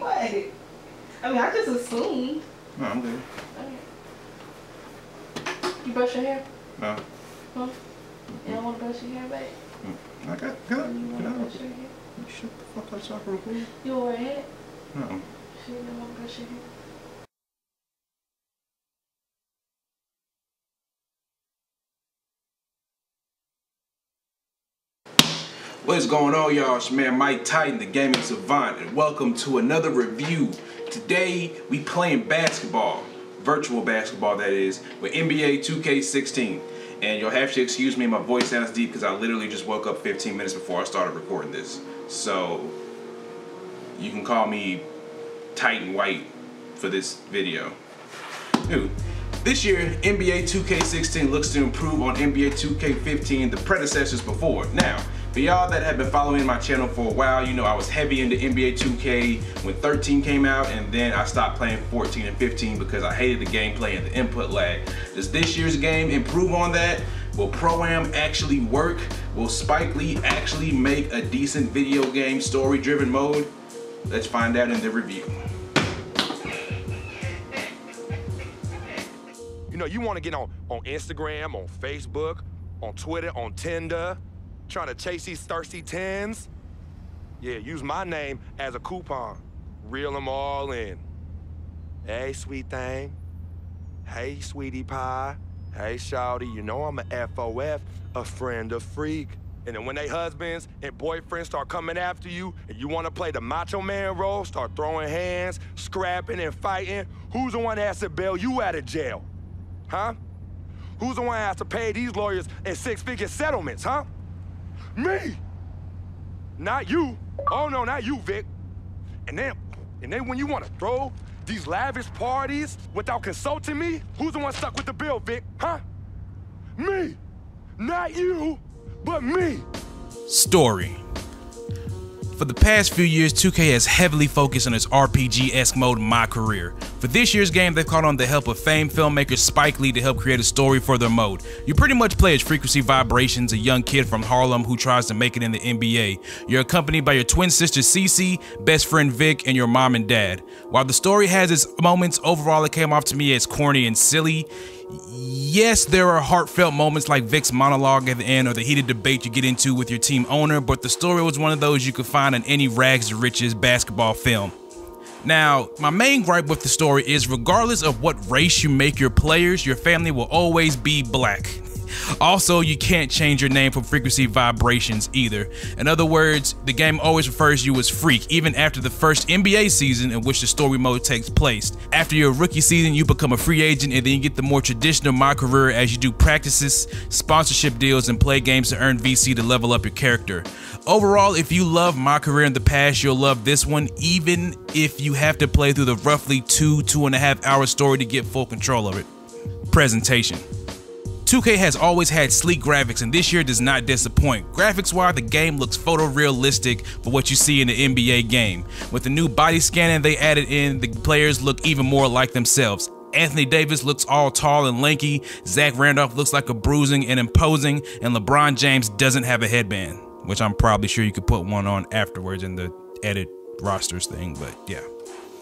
What? I mean, I just assumed. No, I'm good. Okay. You brush your hair? No. Huh? You don't want to brush your hair, babe? I got You want to brush your hair? Shut the fuck up, soccer record. You wear a hat? No. She don't want to brush your hair. What's going on, y'all? It's your man Mike Titan, the gaming savant, and welcome to another review. Today we playing basketball, virtual basketball that is, with NBA 2K16. And you'll have to excuse me, my voice sounds deep because I literally just woke up 15 minutes before I started recording this. So you can call me Titan White for this video. Dude, this year NBA 2K16 looks to improve on NBA 2K15, the predecessors before. Now, for y'all that have been following my channel for a while, you know I was heavy into NBA 2K when 13 came out, and then I stopped playing 14 and 15 because I hated the gameplay and the input lag. Does this year's game improve on that? Will Pro-Am actually work? Will Spike Lee actually make a decent video game story-driven mode? Let's find out in the review. You know, you want to get on Instagram, on Facebook, on Twitter, on Tinder, trying to chase these thirsty tens? Yeah, use my name as a coupon. Reel them all in. Hey, sweet thing. Hey, sweetie pie. Hey, shawty, you know I'm a FOF, a friend of Freq. And then when they husbands and boyfriends start coming after you and you want to play the macho man role, start throwing hands, scrapping and fighting, who's the one that has to bail you out of jail? Huh? Who's the one that has to pay these lawyers in six-figure settlements, huh? Me! Not you. Oh no, not you, Vic. And then when you want to throw these lavish parties without consulting me, who's the one stuck with the bill, Vic? Huh? Me! Not you, but me! Story. For the past few years, 2K has heavily focused on its RPG-esque mode, My Career. For this year's game, they've called on the help of famed filmmaker Spike Lee to help create a story for their mode. You pretty much play as Frequency Vibrations, a young kid from Harlem who tries to make it in the NBA. You're accompanied by your twin sister Cece, best friend Vic, and your mom and dad. While the story has its moments, overall it came off to me as corny and silly. Yes, there are heartfelt moments like Vic's monologue at the end or the heated debate you get into with your team owner, but the story was one of those you could find in any rags to riches basketball film. Now, my main gripe with the story is regardless of what race you make your players, your family will always be black. Also, you can't change your name from Frequency Vibrations either. In other words, the game always refers to you as Freq, even after the first NBA season in which the story mode takes place. After your rookie season, you become a free agent, and then you get the more traditional My Career as you do practices, sponsorship deals, and play games to earn VC to level up your character. Overall, if you love My Career in the past, you'll love this one, even if you have to play through the roughly 2.5 hour story to get full control of it. Presentation. 2K has always had sleek graphics, and this year does not disappoint. Graphics-wise, the game looks photorealistic for what you see in the NBA game. With the new body scanning they added in, the players look even more like themselves. Anthony Davis looks all tall and lanky, Zach Randolph looks like a bruising and imposing, and LeBron James doesn't have a headband, which I'm probably sure you could put one on afterwards in the edit rosters thing, but yeah.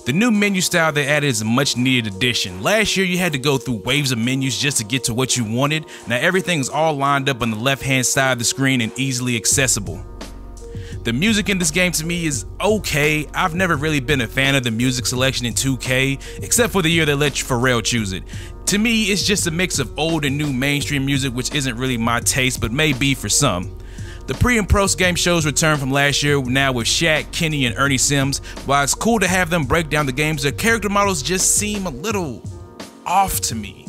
The new menu style they added is a much needed addition. Last year you had to go through waves of menus just to get to what you wanted. Now everything is all lined up on the left hand side of the screen and easily accessible. The music in this game to me is okay. I've never really been a fan of the music selection in 2K, except for the year they let Pharrell choose it. To me, it's just a mix of old and new mainstream music, which isn't really my taste, but may be for some. The pre and post game shows return from last year now with Shaq, Kenny, and Ernie Sims. While it's cool to have them break down the games, their character models just seem a little off to me.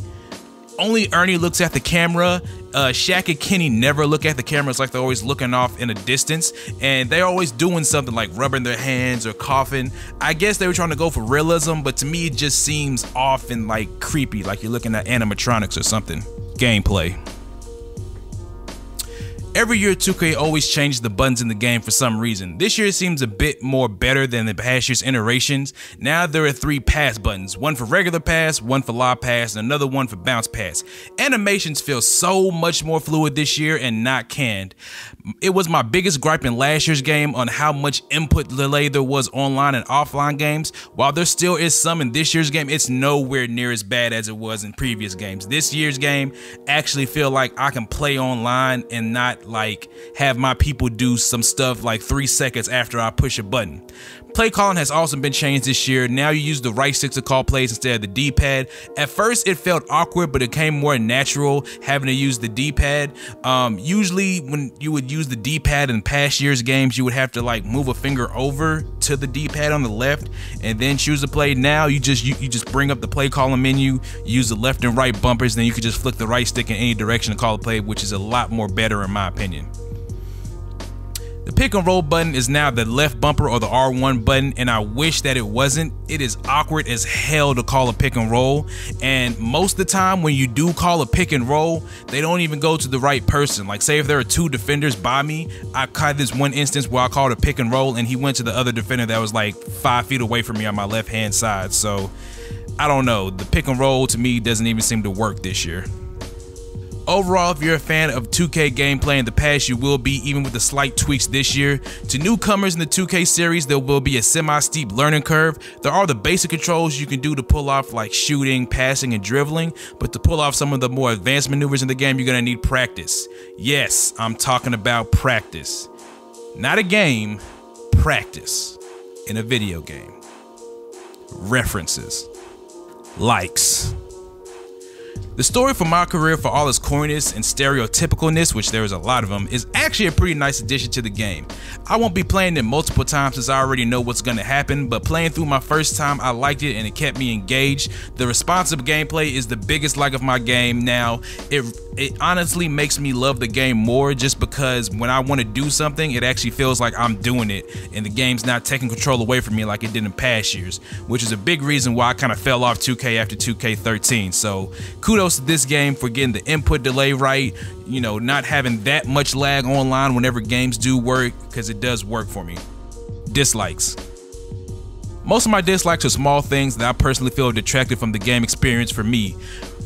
Only Ernie looks at the camera. Shaq and Kenny never look at the camera. It's like they're always looking off in a distance, and they're always doing something like rubbing their hands or coughing. I guess they were trying to go for realism, but to me it just seems off and like creepy, like you're looking at animatronics or something. Gameplay. Every year 2K always changes the buttons in the game for some reason. This year it seems a bit more better than the past year's iterations. Now there are 3 pass buttons, one for regular pass, one for lob pass, and another one for bounce pass. Animations feel so much more fluid this year and not canned. It was my biggest gripe in last year's game on how much input delay there was online and offline games. While there still is some in this year's game, it's nowhere near as bad as it was in previous games. This year's game actually feel like I can play online and not like have my people do some stuff like 3 seconds after I push a button. Play calling has also been changed this year. Now you use the right stick to call plays instead of the D-pad. At first it felt awkward, but it came more natural having to use the D-pad. Usually when you would use the D-pad in past year's games, you would have to like move a finger over to the D-pad on the left and then choose a play. Now you just bring up the play calling menu, use the left and right bumpers, then you can just flick the right stick in any direction to call a play, which is a lot more better in my opinion. The pick and roll button is now the left bumper or the R1 button, and I wish that it wasn't. It is awkward as hell to call a pick and roll, and most of the time when you do call a pick and roll, they don't even go to the right person. Like say if there are 2 defenders by me, I caught this one instance where I called a pick and roll and he went to the other defender that was like 5 feet away from me on my left hand side. So I don't know, the pick and roll to me doesn't even seem to work this year. Overall, if you're a fan of 2K gameplay in the past, you will be, even with the slight tweaks this year. To newcomers in the 2K series, there will be a semi-steep learning curve. There are the basic controls you can do to pull off like shooting, passing, and dribbling, but to pull off some of the more advanced maneuvers in the game, you're gonna need practice. Yes, I'm talking about practice. Not a game, practice in a video game. References. Likes. The story for my career, for all its corniness and stereotypicalness, which there is a lot of them, is actually a pretty nice addition to the game. I won't be playing it multiple times since I already know what's going to happen, but playing through my first time, I liked it and it kept me engaged. The responsive gameplay is the biggest like of my game now. It honestly makes me love the game more just because when I want to do something, it actually feels like I'm doing it and the game's not taking control away from me like it did in past years, which is a big reason why I kind of fell off 2K after 2K13. So kudos to this game for getting the input delay right, you know, not having that much lag online whenever games do work, because it does work for me. Dislikes. Most of my dislikes are small things that I personally feel detracted from the game experience for me.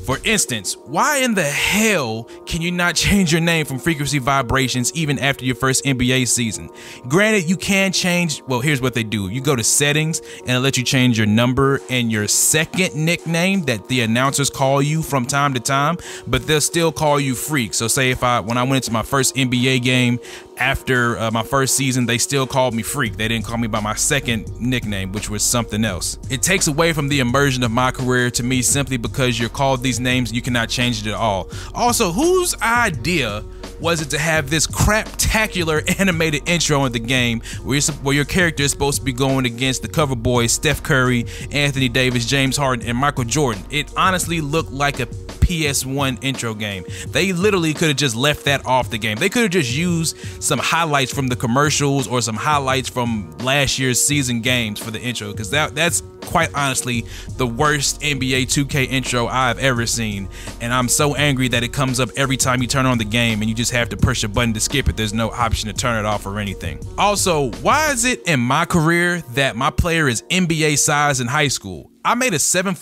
For instance, why in the hell can you not change your name from Frequency Vibrations even after your first NBA season? Granted, you can change, well, here's what they do. You go to settings and it'll let you change your number and your second nickname that the announcers call you from time to time, but they'll still call you Freak. So say when I went into my first NBA game after my first season, they still called me Freak. They didn't call me by my second nickname, which was something else. It takes away from the immersion of my career to me simply because you're called these names, you cannot change it at all. Also, whose idea was it to have this craptacular animated intro in the game where your character is supposed to be going against the cover boys Steph Curry, Anthony Davis, James Harden, and Michael Jordan? It honestly looked like a PS1 intro game. They literally could have just left that off the game. They could have just used some highlights from the commercials or some highlights from last year's season games for the intro, because that's quite honestly the worst NBA 2K intro I've ever seen, and I'm so angry that it comes up every time you turn on the game and you just have to push a button to skip it. There's no option to turn it off or anything. Also, why is it in my career that my player is NBA size in high school? I made a 7'3",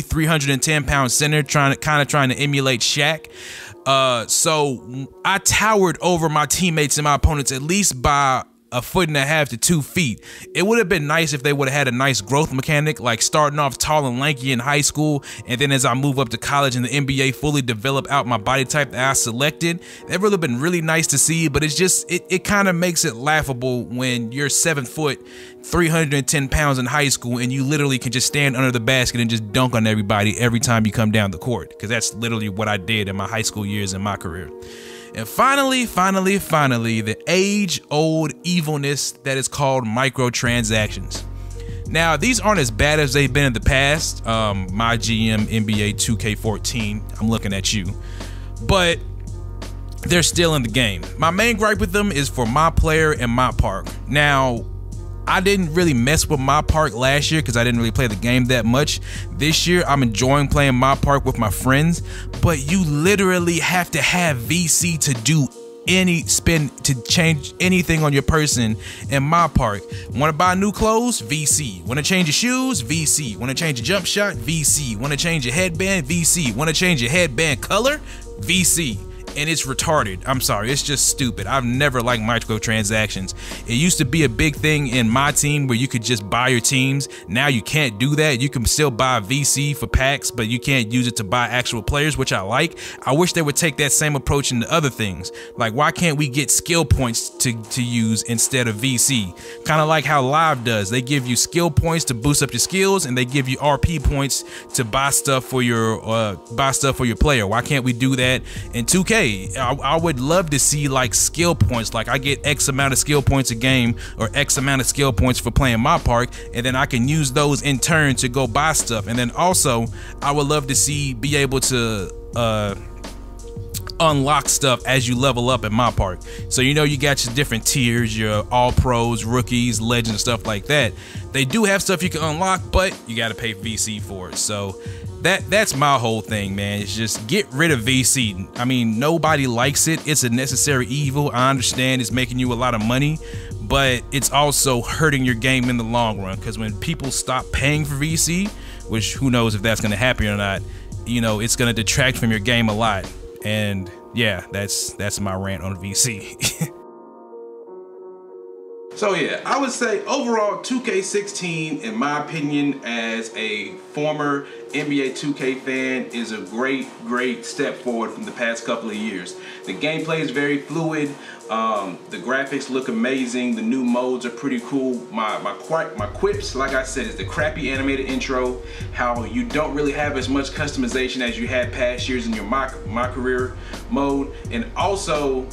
310-pound center trying to emulate Shaq. So I towered over my teammates and my opponents at least by 1.5 to 2 feet. It would have been nice if they would have had a nice growth mechanic, like starting off tall and lanky in high school, and then as I move up to college and the NBA, fully develop out my body type that I selected. That would have been really nice to see, but it's just, it kind of makes it laughable when you're 7 foot, 310 pounds in high school and you literally can just stand under the basket and just dunk on everybody every time you come down the court, because that's literally what I did in my high school years in my career. And finally, the age-old evilness that is called microtransactions. Now, these aren't as bad as they've been in the past. My GM NBA 2K14, I'm looking at you. But they're still in the game. My main gripe with them is for my player and my park. Now, I didn't really mess with my park last year because I didn't really play the game that much. This year, I'm enjoying playing my park with my friends, but you literally have to have VC to do change anything on your person in my park. Want to buy new clothes? VC. Want to change your shoes? VC. Want to change your jump shot? VC. Want to change your headband? VC. Want to change your headband color? VC. And it's retarded. I'm sorry, it's just stupid. I've never liked microtransactions. It used to be a big thing in my team where you could just buy your teams. Now you can't do that. You can still buy VC for packs, but you can't use it to buy actual players, which I like. I wish they would take that same approach into other things. Like, why can't we get skill points to use instead of VC? Kind of like how Live does. They give you skill points to boost up your skills, and they give you RP points to buy stuff for your player. Why can't we do that in 2K? I would love to see like skill points, like I get X amount of skill points a game or X amount of skill points for playing my park, and then I can use those in turn to go buy stuff. And then also I would love to be able to unlock stuff as you level up in my park. So you know, you got your different tiers, your all pros, rookies, legends, stuff like that. They do have stuff you can unlock, but you got to pay VC for it. So that's my whole thing, man. It's just get rid of VC. I mean, nobody likes it. It's a necessary evil. I understand it's making you a lot of money, but it's also hurting your game in the long run, because when people stop paying for VC, which who knows if that's going to happen or not, you know, it's going to detract from your game a lot. And yeah, that's my rant on VC. So yeah, I would say overall 2K16, in my opinion, as a former NBA 2K fan, is a great step forward from the past couple of years. The gameplay is very fluid. The graphics look amazing. The new modes are pretty cool. My quips, like I said, is the crappy animated intro, how you don't really have as much customization as you had past years in your my career mode, and also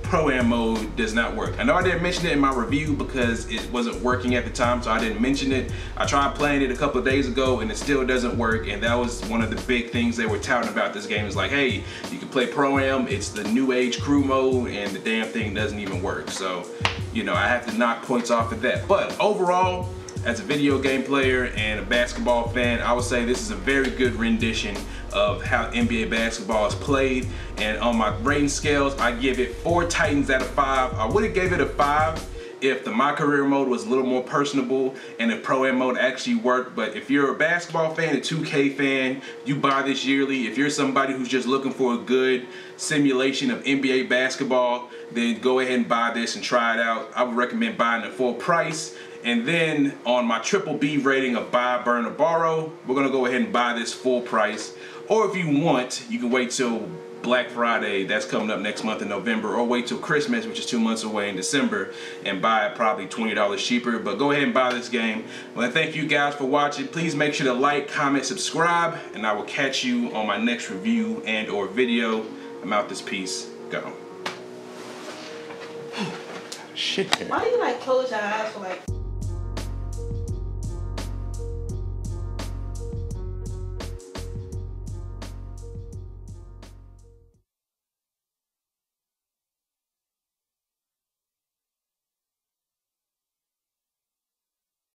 Pro-Am mode does not work. I know I didn't mention it in my review because it wasn't working at the time, so I didn't mention it. I tried playing it a couple of days ago and it still doesn't work, and that was one of the big things they were touting about this game. Is like, hey, you can play Pro-Am, it's the new age crew mode, and the damn thing doesn't even work. So, you know, I have to knock points off of that. But overall, as a video game player and a basketball fan, I would say this is a very good rendition of how NBA basketball is played. And on my rating scales, I give it 4 Titans out of 5. I would have gave it a 5 if the My Career mode was a little more personable and if Pro-Am mode actually worked. But if you're a basketball fan, a 2K fan, you buy this yearly. If you're somebody who's just looking for a good simulation of NBA basketball, then go ahead and buy this and try it out. I would recommend buying it full price. And then on my triple B rating of buy, burn, or borrow, we're gonna go ahead and buy this full price. Or if you want, you can wait till Black Friday, that's coming up next month in November, or wait till Christmas, which is 2 months away in December, and buy it probably $20 cheaper. But go ahead and buy this game. Well, thank you guys for watching. Please make sure to like, comment, subscribe, and I will catch you on my next review and or video. I'm out this piece. Go. Shit. Why do you like close your eyes for like